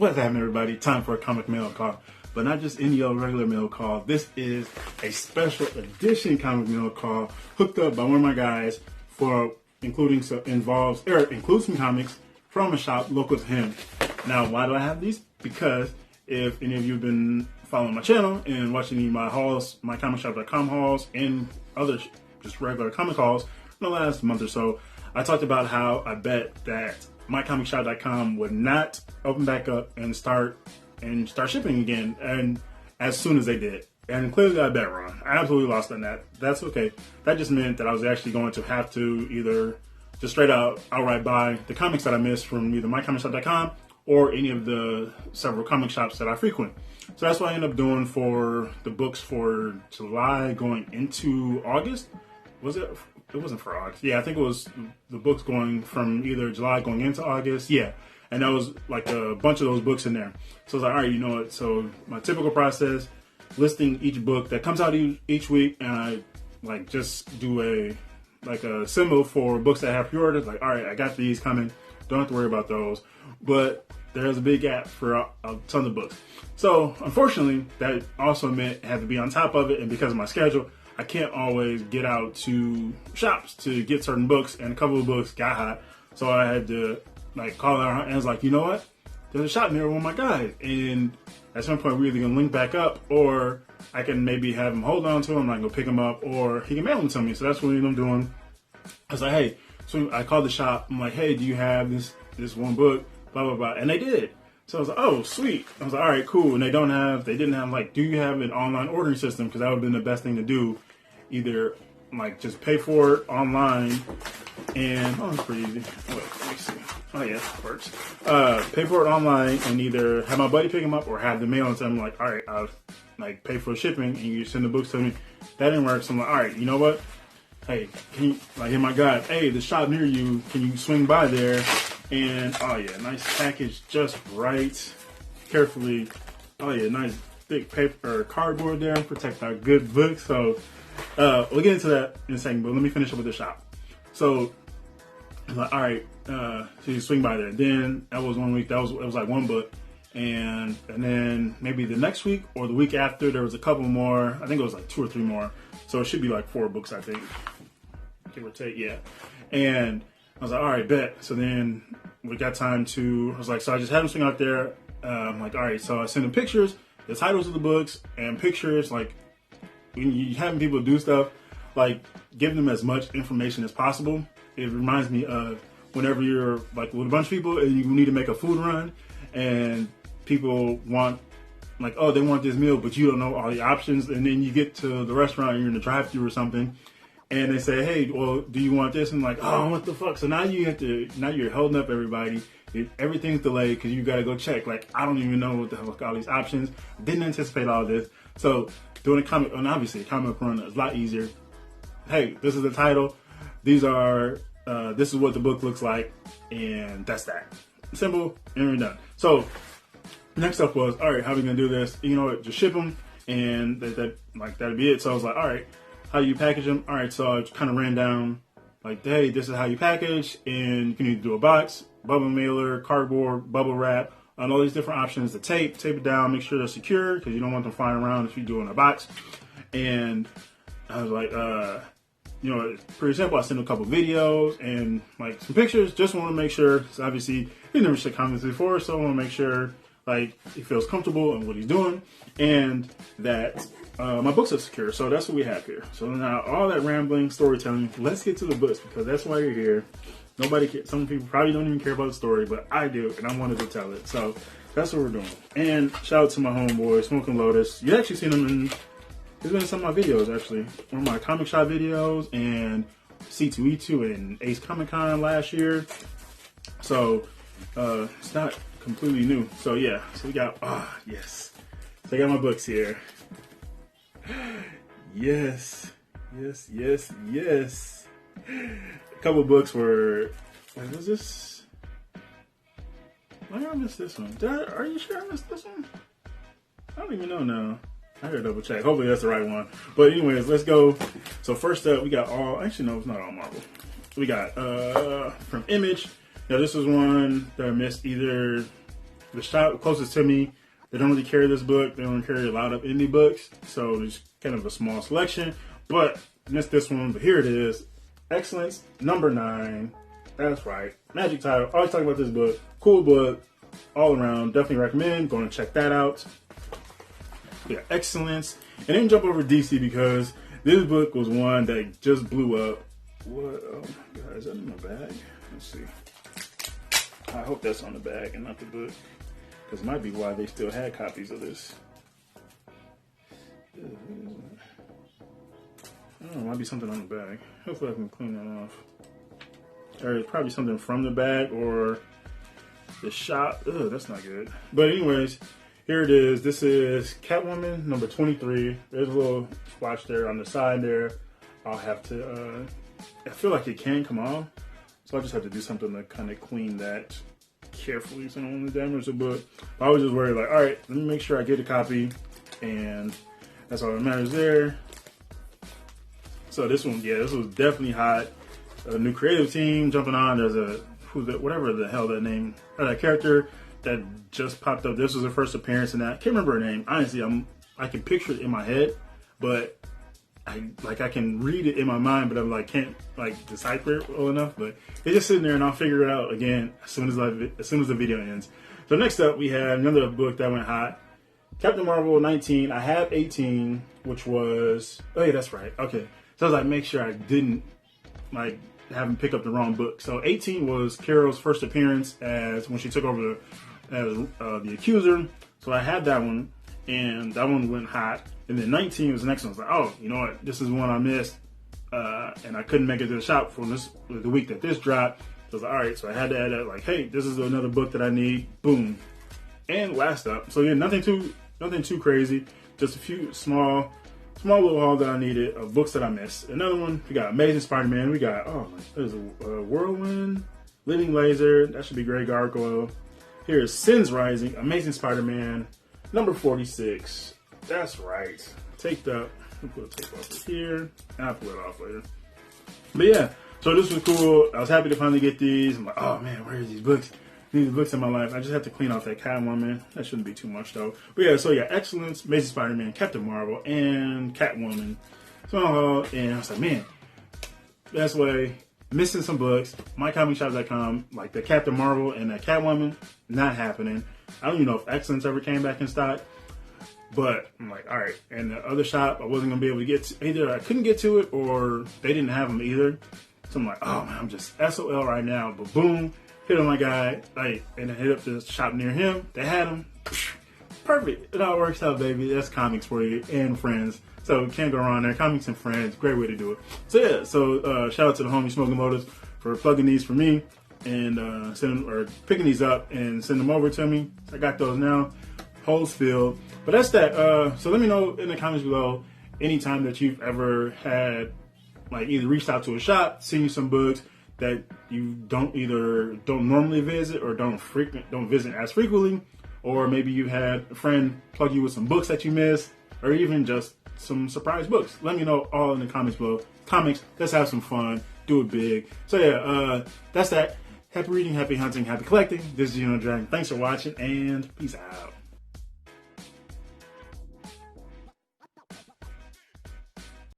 What's happening, everybody? Time for a comic mail call, but not just any old regular mail call. This is a special edition comic mail call hooked up by one of my guys for includes some comics from a shop local to him. Now, why do I have these? Because if any of you have been following my channel and watching any of my hauls, my comicshop.com hauls, and other just regular comic hauls in the last month or so, I talked about how I bet that mycomicshop.com would not open back up and start shipping again, and as soon as they did. And clearly I bet wrong. I absolutely lost on that. That's okay. That just meant that I was actually going to have to either just straight out outright buy the comics that I missed from either mycomicshop.com or any of the several comic shops that I frequent. So that's what I ended up doing for the books for July going into August. Was it? It wasn't for August. Yeah, I think it was the books going from either July going into August. Yeah. And that was like a bunch of those books in there. So I was like, all right, you know what? So my typical process, listing each book that comes out each week, and I like just do a symbol for books that I have pre-ordered. Like, all right, I got these coming. Don't have to worry about those. But there's a big gap for a ton of books. So unfortunately, that also meant I had to be on top of it. And because of my schedule, I can't always get out to shops to get certain books, and a couple of books got hot. So I had to like call out, and I was like, you know what? There's a shop near one of my guys, and at some point we're either gonna link back up, or I can maybe have him hold on to him, I can go pick him up, or he can mail them to me. So that's what I'm doing. I was like, hey, so I called the shop. I'm like, hey, do you have this one book? Blah blah blah, and they did. So I was like, oh sweet. I was like, all right, cool. And they didn't have like, do you have an online ordering system? Because that would have been the best thing to do. Either like just pay for it online, and it's pretty easy. Wait, let me see. Oh yeah, it works. Pay for it online and either have my buddy pick them up or have them mail them to them. Like, all right, I'll like pay for shipping and you send the books to me. That didn't work. So I'm like, all right, you know what? Hey, can you like, hey my God, hey, the shop near you, can you swing by there? And oh yeah, nice package, just right, carefully. Oh yeah, nice thick paper or cardboard there, protect our good books. So we'll get into that in a second, but let me finish up with the shop. So I'm like, all right, so you swing by there. Then that was 1 week. It was like one book, and then maybe the next week or the week after there was a couple more. I think it was like 2 or 3 more. So it should be like 4 books, I think, give or take. Yeah, and I was like, all right, bet. So then we got time to. I was like, so I just had them swing out there. I'm like, all right, so I send them pictures, the titles of the books, and pictures like. When you having people do stuff, like give them as much information as possible. It reminds me of whenever you're like with a bunch of people and you need to make a food run, and people want like, oh, they want this meal, but you don't know all the options, and then you get to the restaurant and you're in the drive-thru or something, and they say, hey, well, do you want this? And I'm like, oh, what the fuck? So now you're holding up everybody. Everything's delayed because you got to go check. Like, I don't even know what the hell all these options. Didn't anticipate all this. So doing a comic, and obviously a comic run is a lot easier. Hey, this is the title. These are, this is what the book looks like, and that's that. Simple, and we're done. So next up was, all right, how are we gonna do this? You know what? Just ship them, and that'd be it. So I was like, all right, how do you package them? All right, so I kind of ran down, like, hey, this is how you package, and you can either do a box, bubble mailer, cardboard, bubble wrap. And all these different options to tape it down, make sure they're secure because you don't want them flying around if you do it in a box. And I was like, you know, it's pretty simple. I sent a couple videos and like some pictures. Just want to make sure, so obviously he's never shared comments before, so I want to make sure like he feels comfortable in what he's doing and that my books are secure. So that's what we have here. So now all that rambling, storytelling, let's get to the books because that's why you're here. Nobody cares. Some people probably don't even care about the story, but I do, and I wanted to tell it. So that's what we're doing. And shout out to my homeboy, Smoking Lotus. You actually seen him he's been in some of my videos, actually. One of my comic shop videos, and C2E2 and Ace Comic Con last year. So it's not completely new. So yeah, so we got, yes. So I got my books here. Yes. A couple books were, wait, was this? Why did I miss this one? Are you sure I missed this one? I don't even know now. I gotta double check. Hopefully that's the right one. But anyways, let's go. So first up, we got actually no, it's not all Marvel. We got from Image. Now this is one that I missed either the shop closest to me, they don't really carry this book. They don't carry a lot of indie books, so there's kind of a small selection. But missed this one, but here it is. Excellence, number 9. That's right. Magic title. Always talk about this book. Cool book. All around. Definitely recommend. Going to check that out. Yeah, Excellence. And then jump over to DC because this book was one that just blew up. What? Oh my God. Is that in my bag? Let's see. I hope that's on the bag and not the book. Because it might be why they still had copies of this. I don't know, might be something on the bag. Hopefully I can clean that off. Or it's probably something from the bag or the shop. Ugh, that's not good. But anyways, here it is. This is Catwoman number 23. There's a little splotch there on the side there. I'll have to, I feel like it can come off. So I just have to do something to kind of clean that carefully so I don't want to damage the book. But I was just worried like, all right, let me make sure I get a copy. And that's all that matters there. So this one, yeah, this was definitely hot. A new creative team jumping on. There's whatever the hell that name, or that character that just popped up. This was her first appearance in that. Can't remember her name. Honestly, I can picture it in my head, but I can read it in my mind, but I'm like can't like decipher it well enough. But it's just sitting there, and I'll figure it out again as soon as the video ends. So next up, we have another book that went hot. Captain Marvel 19. I have 18, which was oh yeah, that's right. Okay, so I was like, make sure I didn't like have him pick up the wrong book. So 18 was Carol's first appearance as when she took over as the Accuser. So I had that one, and that one went hot. And then 19 was the next one. I was like, oh, you know what? This is one I missed, and I couldn't make it to the shop for the week that this dropped. So I was like, all right. So I had to add that. Like, hey, this is another book that I need. Boom. And last up. So yeah, nothing too crazy. Just a few small little haul that I needed of books that I missed. Another one, we got Amazing Spider-Man. We got, there's a Whirlwind, Living Laser. That should be Grey Gargoyle. Here's Sins Rising, Amazing Spider-Man, number 46. That's right. Taped up. We'll put a tape off here. I'll pull it off later. But yeah, so this was cool. I was happy to finally get these. I'm like, oh man, where are these books? These books in my life. I just have to clean off that Catwoman. That shouldn't be too much though. But yeah, so yeah, Excellence, Amazing Spider-Man, Captain Marvel, and Catwoman. So and I was like, man, that's why missing some books. MyComicShop.com, like the Captain Marvel and the Catwoman, not happening. I don't even know if Excellence ever came back in stock. But I'm like, all right. And the other shop, I wasn't gonna be able to get to, either I couldn't get to it or they didn't have them either. So I'm like, oh man, I'm just SOL right now. But boom. Hit on my guy, like, and then hit up the shop near him. They had them. Perfect. It all works out, baby. That's comics for you and friends. So can't go wrong there. Comics and friends, great way to do it. So yeah, so shout out to the homie Smoking Motors for plugging these for me and picking these up and send them over to me. So I got those now. Holes filled. But that's that. So let me know in the comments below anytime that you've ever had, like, either reached out to a shop, seen some books that you don't normally visit or don't visit as frequently, or maybe you had a friend plug you with some books that you missed, or even just some surprise books. Let me know all in the comments below. Comics, let's have some fun, do it big. So yeah, that's that. Happy reading, happy hunting, happy collecting. This is GENOTHADRAGON. Thanks for watching, and peace out.